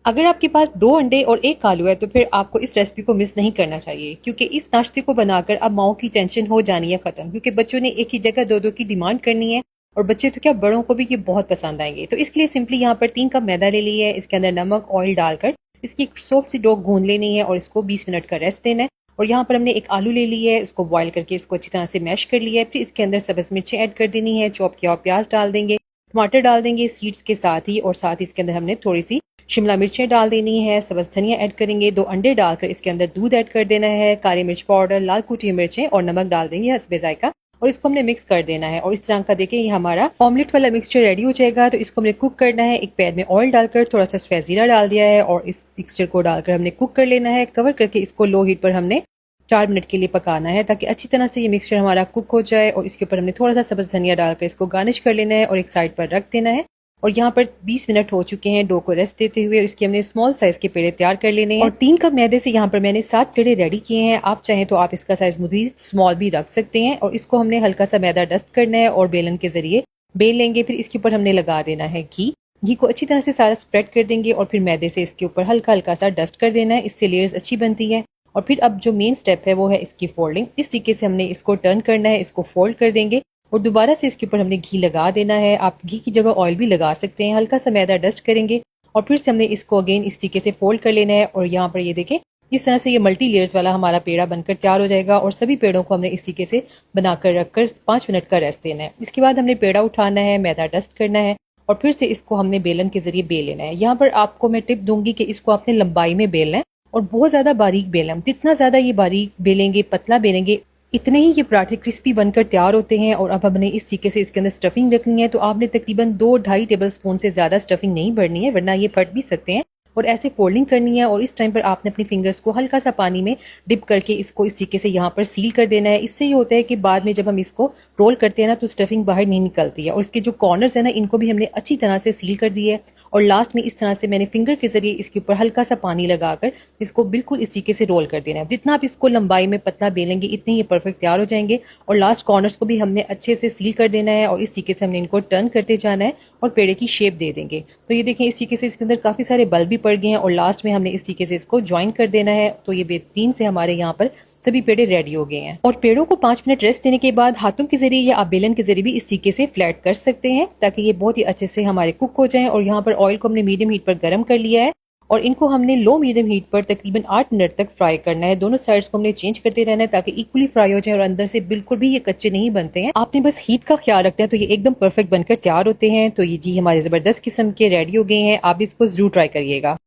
अगर आपके पास 2 अंडे और 1 आलू है तो फिर आपको इस रेसिपी को मिस नहीं करना चाहिए, क्योंकि इस नाश्ते को बनाकर अब माओ की टेंशन हो जानी है खत्म, क्योंकि बच्चों ने एक ही जगह 2-2 की डिमांड करनी है। और बच्चे तो क्या, बड़ों को भी ये बहुत पसंद आएंगे। तो इसके लिए सिंपली यहाँ पर 3 कप मैदा ले लिया है। इसके अंदर नमक ऑयल डालकर इसकी सॉफ्ट सी डो गूंद लेनी है और इसको 20 मिनट का रेस्ट देना है। और यहाँ पर हमने एक आलू ले लिया है, उसको बॉईल करके इसको अच्छी तरह से मैश कर लिया है। फिर इसके अंदर सब्ज मिर्चें ऐड कर देनी है, चॉप किया और प्याज डाल देंगे, टमाटर डाल देंगे सीड्स के साथ ही, और साथ ही इसके अंदर हमने थोड़ी सी शिमला मिर्चें डाल देनी है, सब्ज धनिया ऐड करेंगे, 2 अंडे डालकर इसके अंदर दूध ऐड कर देना है, काली मिर्च पाउडर, लाल कुटी मिर्चें और नमक डाल देंगे हस्बे जायका, और इसको हमने मिक्स कर देना है। और इस तरह का देखें ये हमारा ऑमलेट वाला मिक्सचर रेडी हो जाएगा। तो इसको हमने कुक करना है। एक पैन में ऑयल डालकर थोड़ा सा सफ़ेद जीरा डाल दिया है और इस मिक्सचर को डालकर हमने कुक कर लेना है। कवर करके इसको लो हीट पर हमने 4 मिनट के लिए पकाना है, ताकि अच्छी तरह से ये मिक्सचर हमारा कुक हो जाए। और इसके ऊपर हमने थोड़ा सा सब्ज धनिया डालकर इसको गार्निश कर लेना है और एक साइड पर रख देना है। और यहाँ पर 20 मिनट हो चुके हैं डो को रेस्ट देते हुए। इसके हमने स्मॉल साइज के पेड़े तैयार कर लेने हैं। और 3 कप मैदे से यहाँ पर मैंने 7 पेड़े रेडी किए हैं। आप चाहें तो आप इसका साइज मजीद स्मॉल भी रख सकते हैं। और इसको हमने हल्का सा मैदा डस्ट करना है और बेलन के जरिए बेल लेंगे। फिर इसके ऊपर हमने लगा देना है घी को अच्छी तरह से सारा स्प्रेड कर देंगे और फिर मैदे से इसके ऊपर हल्का हल्का सा डस्ट कर देना है। इससे लेयर्स अच्छी बनती है। और फिर अब जो मेन स्टेप है वो है इसकी फोल्डिंग। इस तरीके से हमने इसको टर्न करना है, इसको फोल्ड कर देंगे और दोबारा से इसके ऊपर हमने घी लगा देना है। आप घी की जगह ऑयल भी लगा सकते हैं। हल्का सा मैदा डस्ट करेंगे और फिर से हमने इसको अगेन इस तरीके से फोल्ड कर लेना है। और यहाँ पर ये देखें, इस तरह से ये मल्टी लेयर्स वाला हमारा पेड़ा बनकर तैयार हो जाएगा। और सभी पेड़ों को हमने इस तरीके से बनाकर रखकर 5 मिनट का रेस्ट देना है। इसके बाद हमने पेड़ा उठाना है, मैदा डस्ट करना है और फिर से इसको हमने बेलन के जरिए बेल लेना है। यहाँ पर आपको मैं टिप दूंगी कि इसको आपने लंबाई में बेलना है और बहुत ज्यादा बारीक बेलना है। जितना ज्यादा ये बारीक बेलेंगे, पतला बेलेंगे, इतने ही ये पराठे क्रिस्पी बनकर तैयार होते हैं। और अब हमने इस तरीके से इसके अंदर स्टफिंग रखनी है। तो आपने तकरीबन 2-2.5 टेबल स्पून से ज्यादा स्टफिंग नहीं भरनी है, वरना ये फट भी सकते हैं। और ऐसे फोल्डिंग करनी है और इस टाइम पर आपने अपनी फिंगर्स को हल्का सा पानी में डिप करके इसको इस तरीके से यहाँ पर सील कर देना है। इससे ये होता है कि बाद में जब हम इसको रोल करते हैं ना तो स्टफिंग बाहर नहीं निकलती है। और इसके जो कॉर्नर्स है ना, इनको भी हमने अच्छी तरह से सील कर दिया है। और लास्ट में इस तरह से मैंने फिंगर के जरिए इसके ऊपर हल्का सा पानी लगाकर इसको बिल्कुल इस तरीके से रोल कर देना है। जितना आप इसको लंबाई में पतला बेलेंगे इतने ही परफेक्ट तैयार हो जाएंगे। और लास्ट कॉर्नर्स को भी हमने अच्छे से सील कर देना है और इस तरीके से हमने इनको टर्न करते जाना है और पेड़े की शेप दे देंगे। तो ये देखें, इस तरीके से इसके अंदर काफी सारे बल भी पड़ गए हैं और लास्ट में हमने इस तरीके से इसको ज्वाइन कर देना है। तो ये बेहतरीन से हमारे यहाँ पर सभी पेड़े रेडी हो गए हैं। और पेड़ों को 5 मिनट रेस्ट देने के बाद हाथों के जरिए या आप बेलन के जरिए भी इस तरीके से फ्लैट कर सकते हैं, ताकि ये बहुत ही अच्छे से हमारे कुक हो जाएं। और यहाँ पर ऑयल को हमने मीडियम हीट पर गर्म कर लिया है और इनको हमने लो मीडियम हीट पर तकरीबन 8 मिनट तक फ्राई करना है। दोनों साइड्स को हमने चेंज करते रहना है ताकि इक्वली फ्राई हो जाए और अंदर से बिल्कुल भी ये कच्चे नहीं बनते हैं। आपने बस हीट का ख्याल रखना है, तो ये एकदम परफेक्ट बनकर तैयार होते हैं। तो ये जी हमारे जबरदस्त किस्म के रेडी हो गए हैं। आप इसको जरूर ट्राई करिएगा।